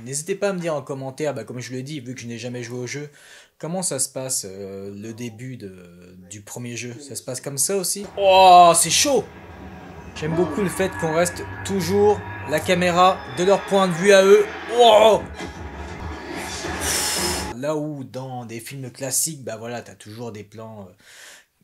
N'hésitez pas à me dire en commentaire, comme je l'ai dit, vu que je n'ai jamais joué au jeu, comment ça se passe le début du premier jeu. Ça se passe comme ça aussi? Oh, c'est chaud! J'aime beaucoup le fait qu'on reste toujours la caméra de leur point de vue à eux. Oh! Là où dans des films classiques, voilà, t'as toujours des plans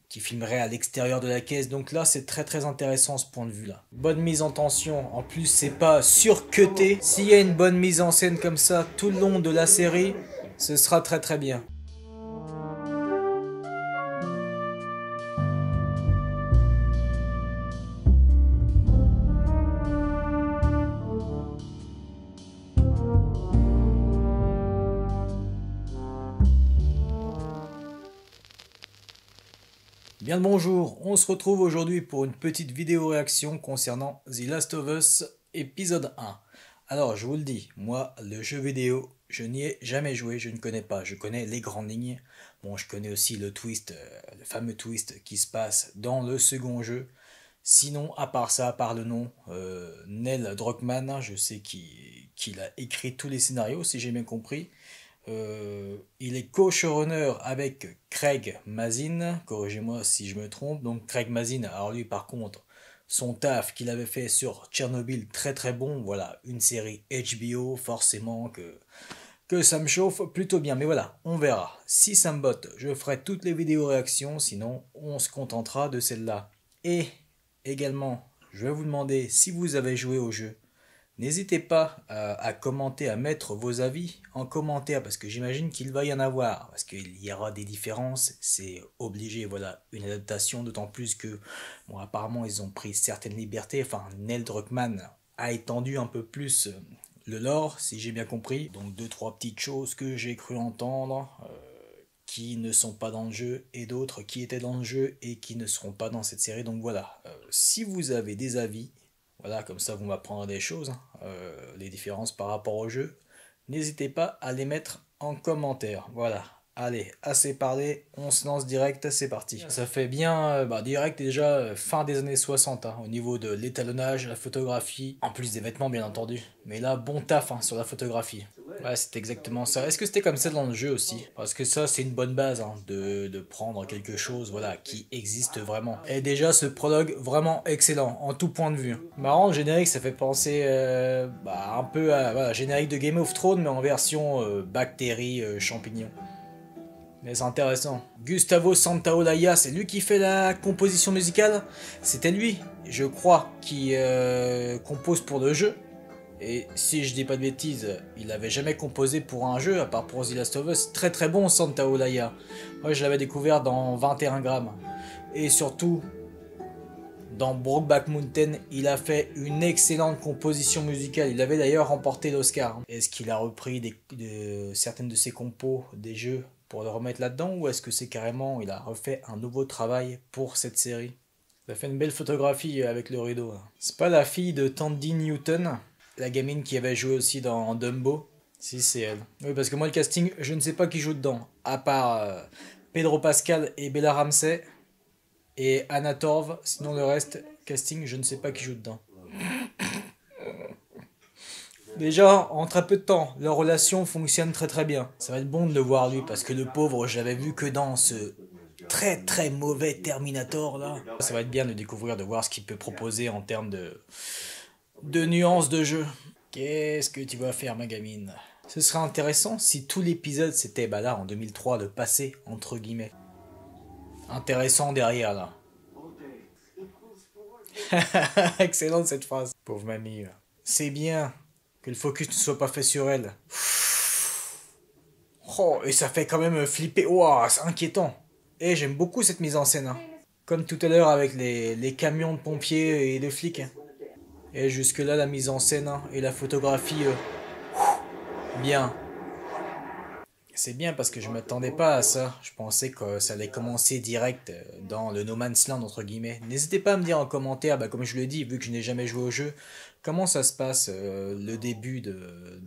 qui filmeraient à l'extérieur de la caisse. Donc là, c'est très très intéressant ce point de vue là. Bonne mise en tension. En plus, c'est pas surcuté. S'il y a une bonne mise en scène comme ça tout le long de la série, ce sera très très bien. Bien le bonjour, on se retrouve aujourd'hui pour une petite vidéo réaction concernant The Last of Us épisode 1. Alors je vous le dis, moi le jeu vidéo, je n'y ai jamais joué, je ne connais pas, je connais les grandes lignes. Bon, je connais aussi le twist, le fameux twist qui se passe dans le second jeu. Sinon, à part ça, à part le nom, Neil Druckmann, je sais qu'il a écrit tous les scénarios si j'ai bien compris. Il est co-showrunner avec Craig Mazin, corrigez-moi si je me trompe. Donc Craig Mazin, alors lui par contre, son taf qu'il avait fait sur Tchernobyl, très très bon. Voilà, une série HBO, forcément que ça me chauffe plutôt bien. Mais voilà, on verra. Si ça me botte, je ferai toutes les vidéos réactions, sinon on se contentera de celle-là. Et également, je vais vous demander si vous avez joué au jeu. N'hésitez pas à commenter, à mettre vos avis en commentaire, parce que j'imagine qu'il va y en avoir, parce qu'il y aura des différences, c'est obligé, voilà, une adaptation, d'autant plus que, bon, apparemment, ils ont pris certaines libertés, enfin, Neil Druckmann a étendu un peu plus le lore, si j'ai bien compris, donc deux, trois petites choses que j'ai cru entendre, qui ne sont pas dans le jeu, et d'autres qui étaient dans le jeu et qui ne seront pas dans cette série, donc voilà, si vous avez des avis, voilà, comme ça vous m'apprendrez des choses, hein, les différences par rapport au jeu. N'hésitez pas à les mettre en commentaire. Voilà. Allez, assez parlé, on se lance direct, c'est parti. Ça fait bien direct déjà fin des années 60 hein, au niveau de l'étalonnage, la photographie, en plus des vêtements bien entendu. Mais là, bon taf hein, sur la photographie. Ouais, c'est exactement ça. Est-ce que c'était comme ça dans le jeu aussi? Parce que ça, c'est une bonne base hein, de prendre quelque chose voilà, qui existe vraiment. Et déjà, ce prologue, vraiment excellent, en tout point de vue. Marrant, le générique, ça fait penser un peu à voilà, générique de Game of Thrones, mais en version bactéries, champignons. Mais c'est intéressant. Gustavo Santaolalla, c'est lui qui fait la composition musicale. C'était lui, je crois, qui compose pour le jeu. Et si je dis pas de bêtises, il avait jamais composé pour un jeu, à part pour The Last of Us. Très très bon Santaolalla. Moi je l'avais découvert dans 21 grammes. Et surtout, dans Brokeback Mountain, il a fait une excellente composition musicale. Il avait d'ailleurs remporté l'Oscar. Est-ce qu'il a repris certaines de ses compos des jeux pour le remettre là-dedans, ou est-ce que c'est carrément il a refait un nouveau travail pour cette série? Ça fait une belle photographie avec le rideau. C'est pas la fille de Tandy Newton, la gamine qui avait joué aussi dans Dumbo? Si, c'est elle. Oui, parce que moi le casting, je ne sais pas qui joue dedans, à part Pedro Pascal et Bella Ramsey et Anna Torv. Sinon le reste, casting, je ne sais pas qui joue dedans. Déjà, en très peu de temps, leur relation fonctionne très très bien. Ça va être bon de le voir lui, parce que le pauvre, j'avais vu que dans ce très très mauvais Terminator là. Ça va être bien de découvrir, de voir ce qu'il peut proposer en termes de nuances de jeu. Qu'est-ce que tu vas faire ma gamine? Ce serait intéressant si tout l'épisode c'était là en 2003 le passé entre guillemets. Intéressant derrière là. Excellente cette phrase. Pauvre mamie. C'est bien que le focus ne soit pas fait sur elle. Oh, et ça fait quand même flipper. Ouah, c'est inquiétant. Et j'aime beaucoup cette mise en scène. Hein. Comme tout à l'heure avec les camions de pompiers et de flics. Hein. Et jusque là, la mise en scène hein, et la photographie, bien. C'est bien parce que je m'attendais pas à ça. Je pensais que ça allait commencer direct dans le No Man's Land entre guillemets. N'hésitez pas à me dire en commentaire, comme je l'ai dit, vu que je n'ai jamais joué au jeu, comment ça se passe le début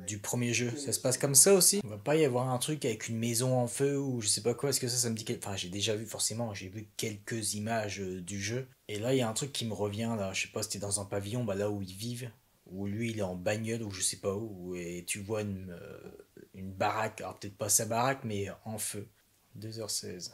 du premier jeu. Ça se passe comme ça aussi? Il va pas y avoir un truc avec une maison en feu ou je sais pas quoi. Est-ce que ça me dit Enfin, j'ai déjà vu forcément. J'ai vu quelques images du jeu. Et là, il y a un truc qui me revient là. Je sais pas, si c'était dans un pavillon, là où ils vivent. où lui il est en bagnole ou je sais pas où, et tu vois une baraque, alors peut-être pas sa baraque, mais en feu. 2h16.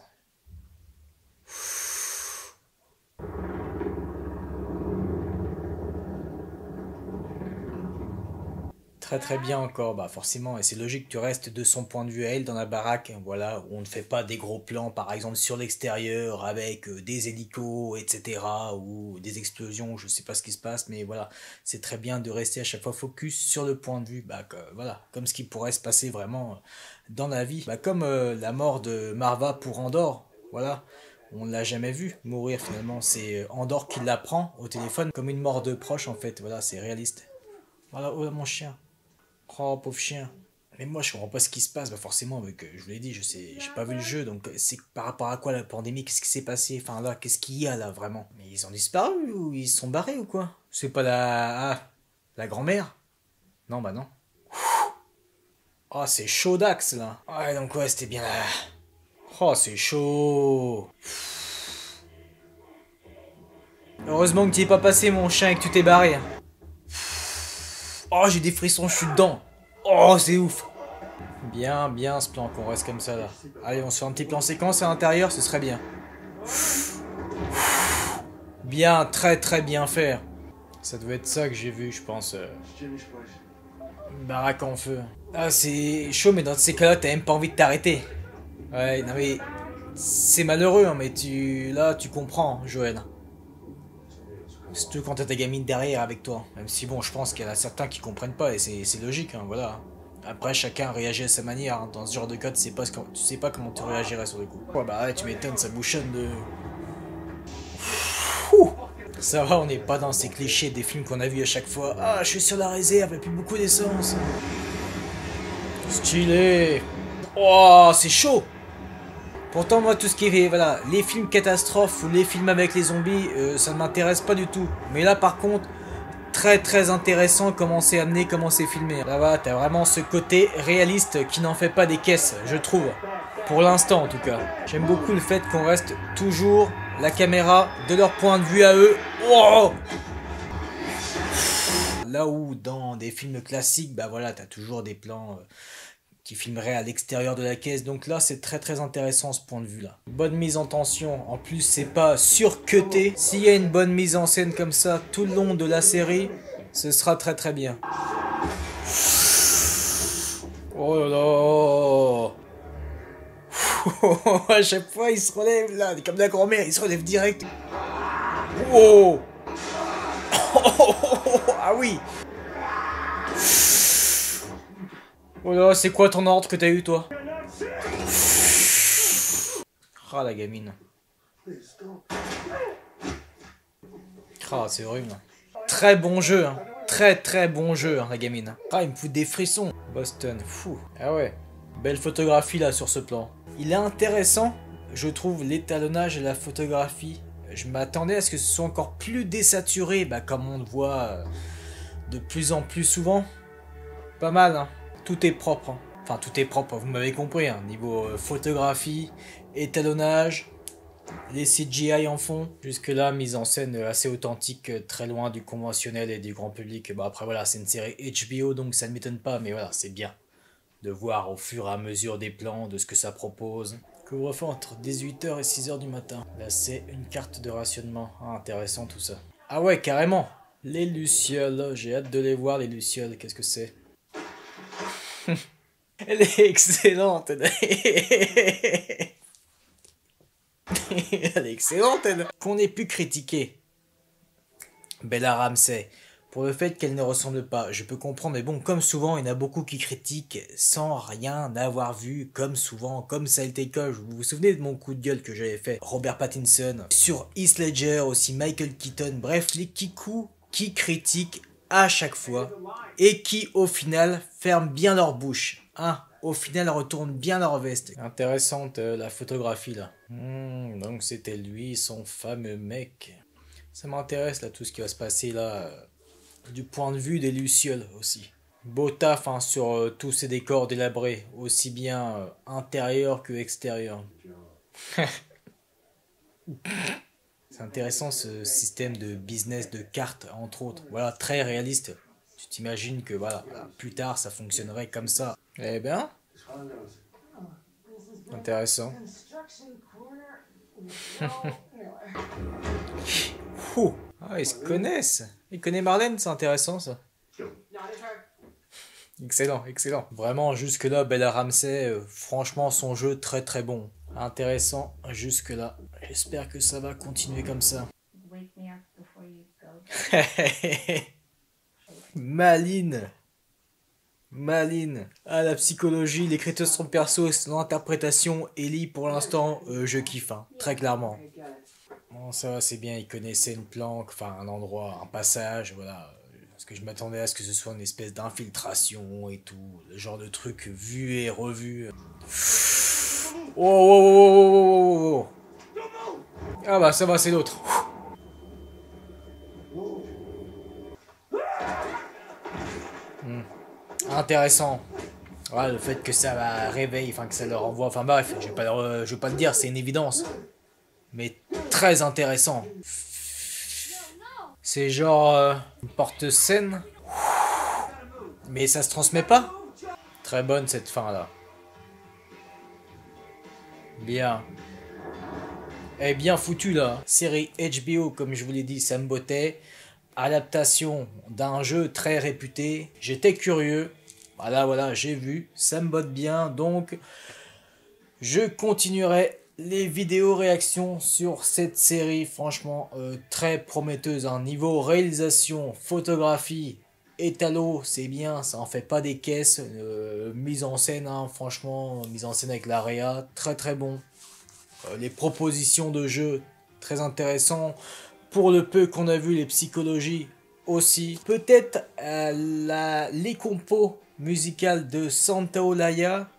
Très très bien encore, bah forcément, et c'est logique, tu restes de son point de vue à elle dans la baraque, voilà, où on ne fait pas des gros plans, par exemple sur l'extérieur, avec des hélicos, etc., ou des explosions, je sais pas ce qui se passe, mais voilà, c'est très bien de rester à chaque fois focus sur le point de vue, bah voilà, comme ce qui pourrait se passer vraiment dans la vie, bah comme la mort de Marva pour Andor, voilà. On l'a jamais vu mourir finalement, c'est Andor qui l'apprend au téléphone comme une mort de proche en fait, voilà, c'est réaliste. Voilà, oh là, mon chien. Oh, pauvre chien. Mais moi, je comprends pas ce qui se passe. Bah forcément, avec, je vous l'ai dit, je sais, j'ai pas vu le jeu, donc c'est par rapport à quoi la pandémie? Qu'est-ce qui s'est passé? Enfin là, qu'est-ce qu'il y a là vraiment? Mais ils ont disparu ou ils se sont barrés ou quoi? C'est pas la grand-mère? Non, bah non. Oh, c'est chaud d'axe là. Ouais, donc ouais, c'était bien là. Oh, c'est chaud. Heureusement que tu es pas passé, mon chien, et que tu t'es barré. Oh, j'ai des frissons, je suis dedans. Oh, c'est ouf. Bien, bien ce plan, qu'on reste comme ça là. Allez, on se fait un petit plan séquence à l'intérieur, ce serait bien. Bien, très très bien faire. Ça devait être ça que j'ai vu, je pense. Une baraque en feu. Ah, c'est chaud, mais dans ces cas-là, t'as même pas envie de t'arrêter. Ouais, non mais. C'est malheureux, hein, mais là, tu comprends, Joël. Surtout quand t'as ta gamine derrière avec toi. Même si, bon, je pense qu'il y en a certains qui comprennent pas, et c'est logique, hein, voilà. Après, chacun réagit à sa manière. Hein. Dans ce genre de cas, tu sais pas comment tu réagirais sur le coup. Ouais, bah ouais, tu m'étonnes, ça bouchonne de. Ouh. Ça va, on n'est pas dans ces clichés des films qu'on a vus à chaque fois. Ah, je suis sur la réserve, et plus beaucoup d'essence. Stylé. Oh, c'est chaud. Pourtant, moi, tout ce qui est, voilà, les films catastrophes ou les films avec les zombies, ça ne m'intéresse pas du tout. Mais là, par contre, très très intéressant comment c'est amené, comment c'est filmé. Là, bas t'as vraiment ce côté réaliste qui n'en fait pas des caisses, je trouve. Pour l'instant, en tout cas. J'aime beaucoup le fait qu'on reste toujours la caméra de leur point de vue à eux. Wow. Là où dans des films classiques, bah voilà, t'as toujours des plans qui filmerait à l'extérieur de la caisse. Donc là, c'est très très intéressant ce point de vue-là. Bonne mise en tension. En plus, c'est pas surcuté. S'il y a une bonne mise en scène comme ça tout le long de la série, ce sera très très bien. Oh là là. À chaque fois, il se relève là, comme la grand-mère, il se relève direct. Oh. Ah oui. Oh là, c'est quoi ton ordre que t'as eu, toi? Ah, la gamine. Ah, c'est horrible. Très bon jeu, hein. Très très bon jeu, hein, la gamine. Ah, il me fout des frissons. Boston, fou. Ah ouais. Belle photographie, là, sur ce plan. Il est intéressant, je trouve, l'étalonnage et la photographie. Je m'attendais à ce que ce soit encore plus désaturé, bah, comme on le voit de plus en plus souvent. Pas mal, hein. Tout est propre, hein. Enfin, tout est propre, vous m'avez compris, hein. Niveau photographie, étalonnage, les CGI en fond. Jusque-là, mise en scène assez authentique, très loin du conventionnel et du grand public. Bon, après, voilà, c'est une série HBO, donc ça ne m'étonne pas, mais voilà, c'est bien de voir au fur et à mesure des plans, de ce que ça propose. Couvre-feu entre 18h et 6h du matin. Là, c'est une carte de rationnement. Ah, intéressant tout ça. Ah ouais, carrément. Les lucioles, j'ai hâte de les voir, les lucioles. Qu'est-ce que c'est? Elle est excellente. Elle est excellente, elle. Qu'on ait pu critiquer Bella Ramsey pour le fait qu'elle ne ressemble pas. Je peux comprendre, mais bon, comme souvent, il y en a beaucoup qui critiquent sans rien avoir vu, comme souvent, comme ça a été le cas. Vous vous souvenez de mon coup de gueule que j'avais fait? Robert Pattinson, sur Heath Ledger, aussi Michael Keaton, bref, les kikous qui critiquent à chaque fois et qui, au final, ferment bien leur bouche. Hein, au final, retournent bien leur veste. Intéressante la photographie là. Donc c'était lui, son fameux mec. Ça m'intéresse là tout ce qui va se passer là du point de vue des lucioles aussi. Beau taf hein, sur tous ces décors délabrés, aussi bien intérieur que extérieur. C'est intéressant ce système de business de cartes entre autres. Voilà, très réaliste. Tu t'imagines que voilà, plus tard ça fonctionnerait comme ça. Eh bien, intéressant. Ouh. Ah, ils se connaissent. Ils connaissent Marlène, c'est intéressant ça. Excellent, excellent. Vraiment, jusque-là, Bella Ramsey, franchement, son jeu très très bon. Intéressant jusque-là. J'espère que ça va continuer comme ça. Maline. Maline. Ah, la psychologie, l'écriture de son perso, son interprétation, Ellie, pour l'instant, je kiffe, hein, très clairement. Bon, ça va, c'est bien, il connaissait une planque, enfin un endroit, un passage, voilà. Parce que je m'attendais à ce que ce soit une espèce d'infiltration et tout, le genre de truc vu et revu. Oh, oh, oh, oh, oh, oh. Ah bah ça va, c'est l'autre. Hmm. Intéressant. Ouais, le fait que ça va réveille, enfin que ça leur envoie, enfin bref, je vais pas le dire, c'est une évidence. Mais très intéressant. C'est genre une porte saine, mais ça se transmet pas. Très bonne cette fin là. Bien. Elle est bien foutue là. Série HBO comme je vous l'ai dit, ça me bottait. Adaptation d'un jeu très réputé. J'étais curieux. Voilà, j'ai vu. Ça me botte bien. Donc, je continuerai les vidéos réactions sur cette série. Franchement, très prometteuse. Hein. Niveau réalisation, photographie, étalo, c'est bien. Ça en fait pas des caisses. Mise en scène, hein, franchement, mise en scène avec la réa, très très bon. Les propositions de jeu, très intéressant. Pour le peu qu'on a vu, les psychologies aussi. Peut-être les compos musicales de Santa Olaya.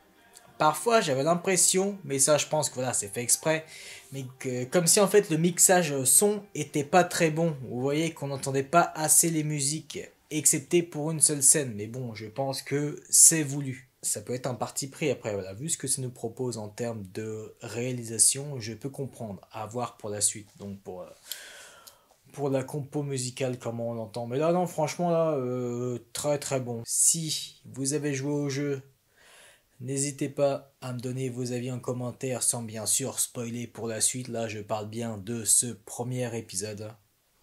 Parfois j'avais l'impression, mais ça je pense que voilà, c'est fait exprès, mais que, comme si en fait le mixage son était pas très bon. Vous voyez qu'on n'entendait pas assez les musiques, excepté pour une seule scène. Mais bon, je pense que c'est voulu. Ça peut être un parti pris après, voilà. Vu ce que ça nous propose en termes de réalisation, je peux comprendre. À voir pour la suite, donc pour la compo musicale, comment on l'entend. Mais là, non, franchement, là, très très bon. Si vous avez joué au jeu, n'hésitez pas à me donner vos avis en commentaire sans bien sûr spoiler pour la suite. Là, je parle bien de ce premier épisode.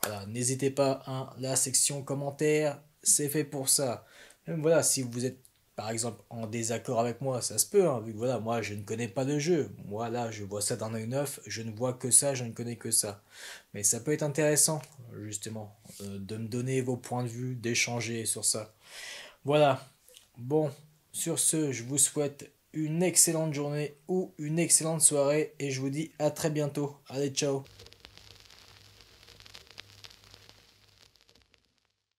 Voilà, n'hésitez pas, hein, la section commentaires, c'est fait pour ça. Même voilà, si vous êtes par exemple en désaccord avec moi, ça se peut, hein, vu que voilà, moi je ne connais pas de jeu. Moi là, je vois ça d'un œil neuf, je ne vois que ça, je ne connais que ça. Mais ça peut être intéressant, justement, de me donner vos points de vue, d'échanger sur ça. Voilà. Bon, sur ce, je vous souhaite une excellente journée ou une excellente soirée et je vous dis à très bientôt. Allez, ciao.